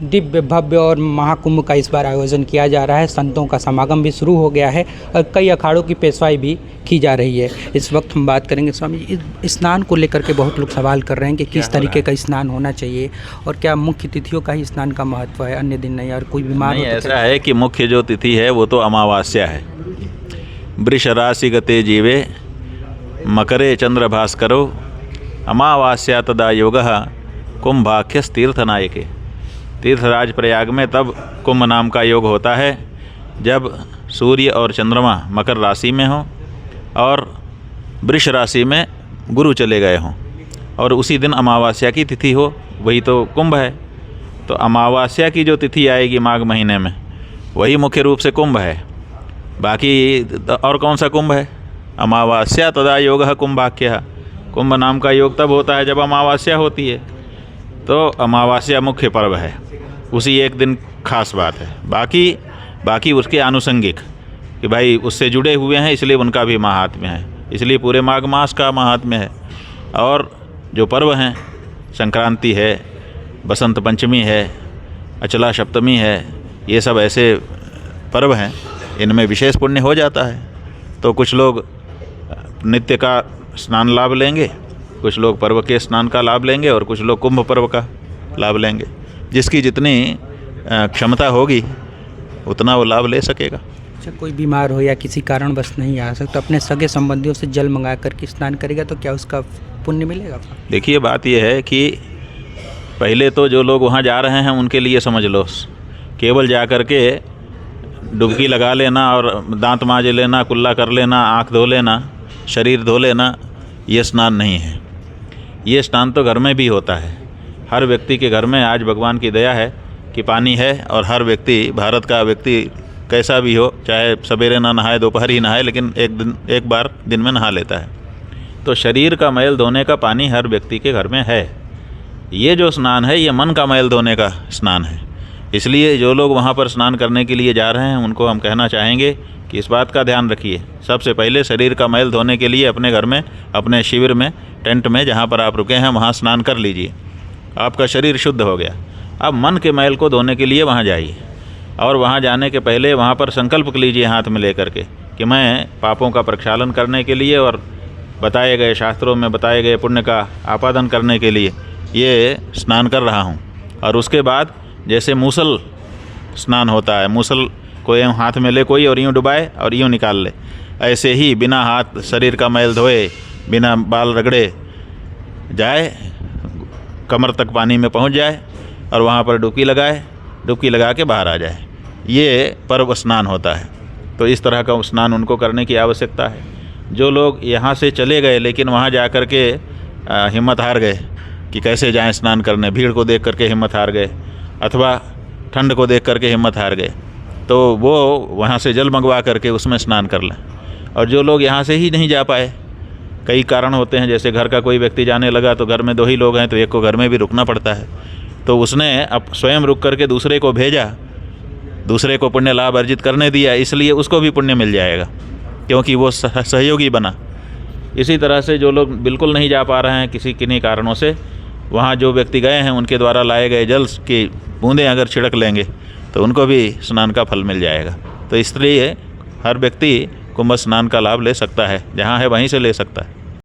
दिव्य भव्य और महाकुंभ का इस बार आयोजन किया जा रहा है। संतों का समागम भी शुरू हो गया है और कई अखाड़ों की पेशवाई भी की जा रही है। इस वक्त हम बात करेंगे स्वामी इस स्नान को लेकर के बहुत लोग सवाल कर रहे हैं कि किस तरीके का स्नान होना चाहिए और क्या मुख्य तिथियों का ही स्नान का महत्व है, अन्य दिन नहीं, और कोई बीमार नहीं। ऐसा है कि मुख्य जो तिथि है वो तो अमावास्या है। वृष राशि गते जीवे मकरे चंद्र भास्करो अमावास्या तदा योगः कुंभाख्यस तीर्थनायके। तीर्थराज प्रयाग में तब कुंभ नाम का योग होता है जब सूर्य और चंद्रमा मकर राशि में हों और वृष राशि में गुरु चले गए हों और उसी दिन अमावस्या की तिथि हो, वही तो कुंभ है। तो अमावस्या की जो तिथि आएगी माघ महीने में वही मुख्य रूप से कुंभ है। बाकी और कौन सा कुंभ है? अमावस्या तदा योगः कुंभाख्यः। कुंभ नाम का योग तब होता है जब अमावस्या होती है। तो अमावस्या मुख्य पर्व है, उसी एक दिन खास बात है। बाकी उसके आनुषंगिक कि भाई उससे जुड़े हुए हैं इसलिए उनका भी महात्म्य है, इसलिए पूरे माघ मास का महात्म्य है। और जो पर्व हैं, संक्रांति है, बसंत पंचमी है, अचला सप्तमी है, ये सब ऐसे पर्व हैं, इनमें विशेष पुण्य हो जाता है। तो कुछ लोग नित्य का स्नान लाभ लेंगे, कुछ लोग पर्व के स्नान का लाभ लेंगे और कुछ लोग कुंभ पर्व का लाभ लेंगे। जिसकी जितनी क्षमता होगी उतना वो लाभ ले सकेगा। अच्छा, कोई बीमार हो या किसी कारणवश नहीं आ सकता, तो अपने सगे संबंधियों से जल मंगा करके स्नान करेगा तो क्या उसका पुण्य मिलेगा? देखिए, बात यह है कि पहले तो जो लोग वहाँ जा रहे हैं उनके लिए समझ लो, केवल जा कर के डुबकी लगा लेना और दांत मांज लेना, कुल्ला कर लेना, आँख धो लेना, शरीर धो लेना, ये स्नान नहीं है। ये स्नान तो घर में भी होता है। हर व्यक्ति के घर में आज भगवान की दया है कि पानी है और हर व्यक्ति, भारत का व्यक्ति कैसा भी हो, चाहे सवेरे ना नहाए दोपहर ही नहाए, लेकिन एक बार दिन में नहा लेता है। तो शरीर का मैल धोने का पानी हर व्यक्ति के घर में है। ये जो स्नान है ये मन का मैल धोने का स्नान है। इसलिए जो लोग वहाँ पर स्नान करने के लिए जा रहे हैं उनको हम कहना चाहेंगे कि इस बात का ध्यान रखिए। सबसे पहले शरीर का मैल धोने के लिए अपने घर में, अपने शिविर में, टेंट में जहाँ पर आप रुके हैं वहाँ स्नान कर लीजिए, आपका शरीर शुद्ध हो गया। अब मन के मैल को धोने के लिए वहाँ जाइए और वहाँ जाने के पहले वहाँ पर संकल्प लीजिए हाथ में लेकर के कि मैं पापों का प्रक्षालन करने के लिए और बताए गए शास्त्रों में बताए गए पुण्य का आपादन करने के लिए ये स्नान कर रहा हूँ। और उसके बाद जैसे मूसल स्नान होता है, मूसल को यूँ हाथ में ले कोई और यूँ डुबाए और यूँ निकाल ले, ऐसे ही बिना हाथ शरीर का मैल धोए, बिना बाल रगड़े जाए, कमर तक पानी में पहुंच जाए और वहाँ पर डुबकी लगाए, डुबकी लगा के बाहर आ जाए। ये पर्व स्नान होता है। तो इस तरह का स्नान उनको करने की आवश्यकता है। जो लोग यहाँ से चले गए लेकिन वहाँ जा कर के हिम्मत हार गए कि कैसे जाएं स्नान करने, भीड़ को देख करके हिम्मत हार गए अथवा ठंड को देख करके हिम्मत हार गए, तो वो वहाँ से जल मंगवा करके उसमें स्नान कर लें। और जो लोग यहाँ से ही नहीं जा पाए, कई कारण होते हैं, जैसे घर का कोई व्यक्ति जाने लगा तो घर में 2 ही लोग हैं तो एक को घर में भी रुकना पड़ता है, तो उसने अब स्वयं रुक करके दूसरे को भेजा, दूसरे को पुण्य लाभ अर्जित करने दिया, इसलिए उसको भी पुण्य मिल जाएगा क्योंकि वो सहयोगी बना। इसी तरह से जो लोग बिल्कुल नहीं जा पा रहे हैं किसी किन्हीं कारणों से, वहाँ जो व्यक्ति गए हैं उनके द्वारा लाए गए जल की बूंदें अगर छिड़क लेंगे तो उनको भी स्नान का फल मिल जाएगा। तो इसलिए हर व्यक्ति कुंभ स्नान का लाभ ले सकता है, जहाँ है वहीं से ले सकता है।